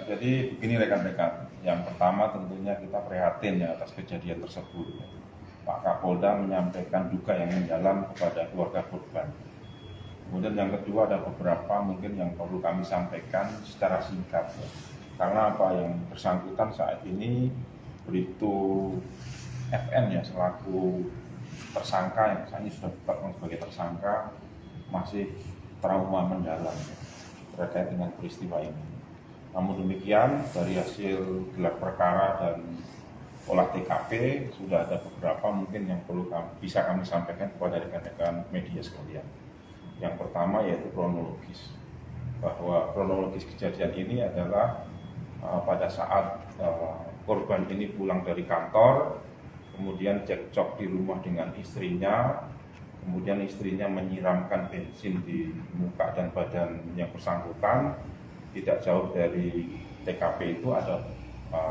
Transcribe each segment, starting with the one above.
jadi begini rekan-rekan. Yang pertama tentunya kita prihatin ya atas kejadian tersebut. Pak Kapolda menyampaikan duka yang mendalam kepada keluarga korban. Kemudian yang kedua ada beberapa mungkin yang perlu kami sampaikan secara singkat. Karena apa, yang bersangkutan saat ini Bribtu FN ya selaku tersangka yang saat ini sudah ditetapkan sebagai tersangka masih trauma mendalam terkait dengan peristiwa ini. Namun demikian, dari hasil gelar perkara dan olah TKP sudah ada beberapa mungkin yang perlu bisa kami sampaikan kepada rekan-rekan media sekalian. Yang pertama yaitu kronologis, bahwa kronologis kejadian ini adalah pada saat korban ini pulang dari kantor, kemudian cekcok di rumah dengan istrinya, kemudian istrinya menyiramkan bensin di muka dan badan yang bersangkutan. Tidak jauh dari TKP itu ada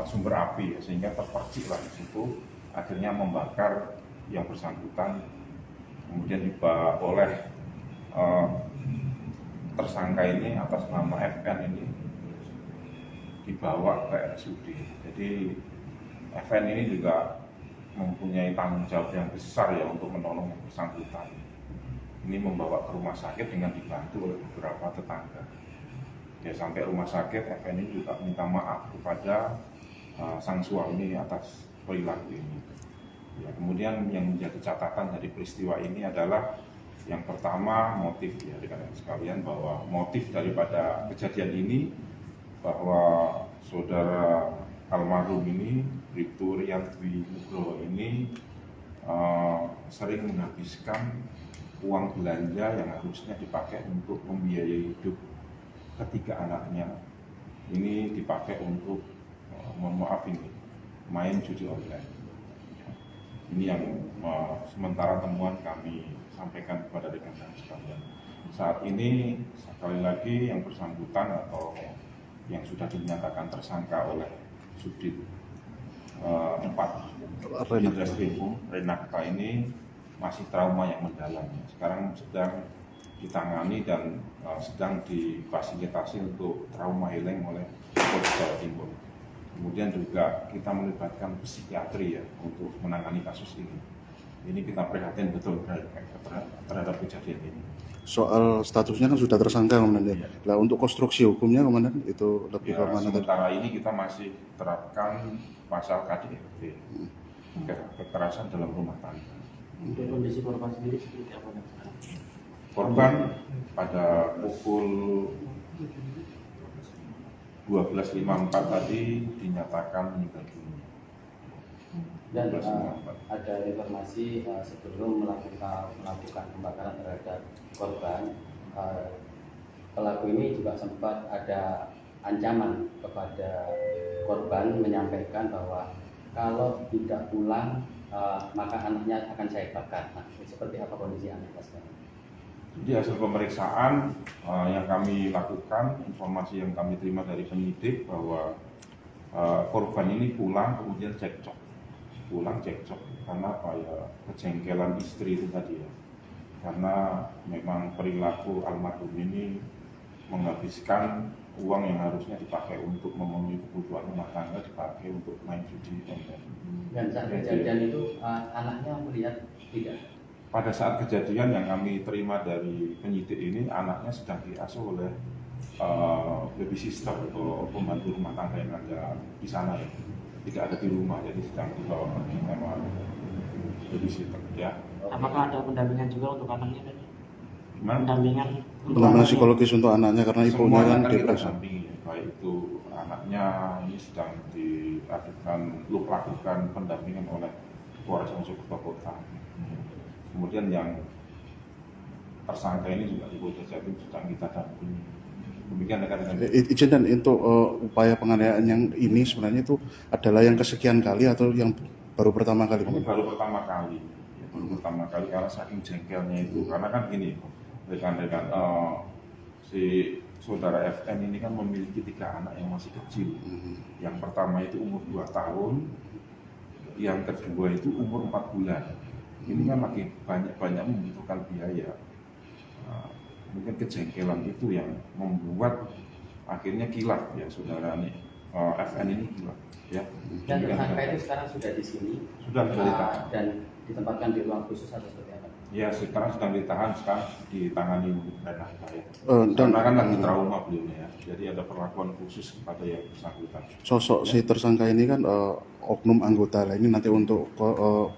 sumber api, sehingga terperciklah di situ, akhirnya membakar yang bersangkutan. Kemudian dibawa oleh tersangka ini atas nama FN ini dibawa ke RSUD. Jadi FN ini juga mempunyai tanggung jawab yang besar ya untuk menolong yang bersangkutan. Ini membawa ke rumah sakit dengan dibantu oleh beberapa tetangga. Ya, sampai rumah sakit, FN ini juga minta maaf kepada sang suami atas perilaku ini. Ya, kemudian yang menjadi catatan dari peristiwa ini adalah yang pertama motif ya rekan-rekan sekalian, bahwa motif daripada kejadian ini bahwa saudara almarhum ini Bribtu Rian Dwi Nugroho ini sering menghabiskan uang belanja yang harusnya dipakai untuk membiayai hidup ketiga anaknya, ini dipakai untuk main judi online. Ini yang sementara temuan kami sampaikan kepada rekan-rekan sekalian. Saat ini sekali lagi yang bersangkutan atau yang sudah dinyatakan tersangka oleh Subdit 4 Reskrim Renakta ini masih trauma yang mendalam. Sekarang sedang ditangani dan sedang difasilitasi untuk trauma healing oleh Polda Jawa Timur. Kemudian juga kita melibatkan psikiatri ya untuk menangani kasus ini. Ini kita prihatin betul terhadap kejadian ini. Soal statusnya kan sudah tersangka, Komandan. Ya. Nah, untuk konstruksi hukumnya, Komandan, itu lebih ya, ke mana? Sementara ini kita masih terapkan pasal KDRT, kekerasan dalam rumah tangga. Untuk kondisi korban sendiri seperti apa? Korban pada pukul 12.54 tadi dinyatakan meninggal dunia. Dan ada informasi sebelum melakukan pembakaran terhadap korban, pelaku ini juga sempat ada ancaman kepada korban, menyampaikan bahwa kalau tidak pulang maka anaknya akan saya bakar. Nah, seperti apa kondisi anaknya sekarang? Di hasil pemeriksaan yang kami lakukan, informasi yang kami terima dari penyidik bahwa korban ini pulang kemudian cekcok. Karena apa ya, kejengkelan istri itu tadi ya. Karena memang perilaku almarhum ini menghabiskan uang yang harusnya dipakai untuk memenuhi kebutuhan rumah tangga dipakai untuk main judi online. Dan saat kejadian itu anaknya melihat tidak? Pada saat kejadian yang kami terima dari penyidik ini, anaknya sedang diasuh oleh baby sister atau pembantu rumah tangga yang ada di sana ya. Tidak ada di rumah, jadi sedang dibawa pergi sama baby sister ya. Apakah ada pendampingan juga untuk anaknya? Gimana? Pendampingan psikologis untuk anaknya karena ibunya kan depresi. Baik itu anaknya ini sedang dilakukan pendampingan oleh Polres Mojokerto Kota. Kemudian yang tersangka ini juga di Polda Jawa Timur sedang kita dampingi. Demikian rekan-rekan. Izin, dan untuk upaya penganiayaan yang ini sebenarnya itu adalah yang kesekian kali atau yang baru pertama kali? Ini baru pertama kali. Pertama kali karena saking jengkelnya itu. Karena kan gini, rekan-rekan, si saudara FN ini kan memiliki 3 anak yang masih kecil. Yang pertama itu umur 2 tahun, yang kedua itu umur 4 bulan. Ini kan lagi banyak membutuhkan biaya. Mungkin kejengkelan itu yang membuat akhirnya kilaf ya saudara nih FN ini kilaf ya. Dan tersangka itu sekarang sudah di sini. Sudah ditahan. Dan ditempatkan di ruang khusus atau seperti apa? Ya sekarang sedang ditahan, sekarang ditangani renah ya. Dan Karena kan lagi trauma beliau ya. Jadi ada perlakuan khusus kepada yang bersangkutan. sosok si tersangka ini kan oknum anggota lah, ini nanti untuk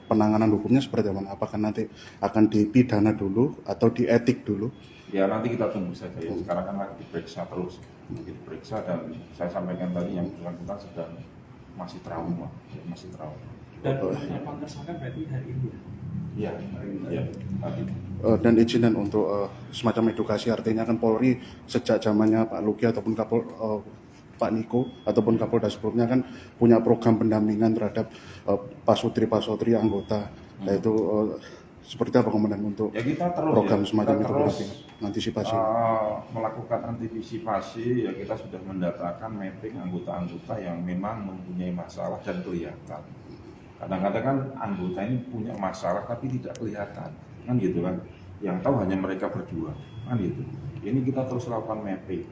penanganan hukumnya seperti apa? Apakah nanti akan dipidana dulu atau dietik dulu? Ya nanti kita tunggu saja ya. Sekarang kan lagi diperiksa terus, dan saya sampaikan tadi yang bersangkutan sedang masih trauma, ya, masih trauma. Dan penetapan tersangka berarti hari ini ya? Iya, tadi. Dan izinan untuk semacam edukasi, artinya kan Polri sejak zamannya Pak Luki ataupun Pak Niko ataupun Kapolda sebelumnya kan punya program pendampingan terhadap pasutri anggota. Nah itu seperti apa komandan untuk Ya kita terus program semacam kita itu terus antisipasi? melakukan antisipasi ya, kita sudah mendatakan mapping anggota-anggota yang memang mempunyai masalah dan kelihatan. Kadang-kadang kan anggota ini punya masalah tapi tidak kelihatan, kan gitu kan. Yang tahu hanya mereka berdua, kan gitu. Ini kita terus lakukan mapping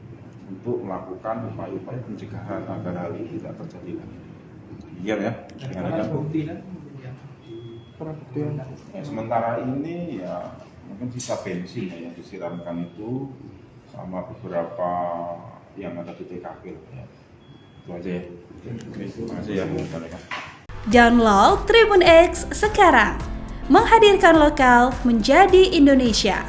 untuk melakukan upaya-upaya pencegahan agar hal ini tidak terjadi lagi. Iya ya. Dan bukti kan? Ya, sementara ini ya mungkin sisa bensin ya, yang disiramkan itu sama beberapa yang ada di TKP ya. Itu aja ya. Terima kasih ya. Download Tribun X sekarang, menghadirkan lokal menjadi Indonesia.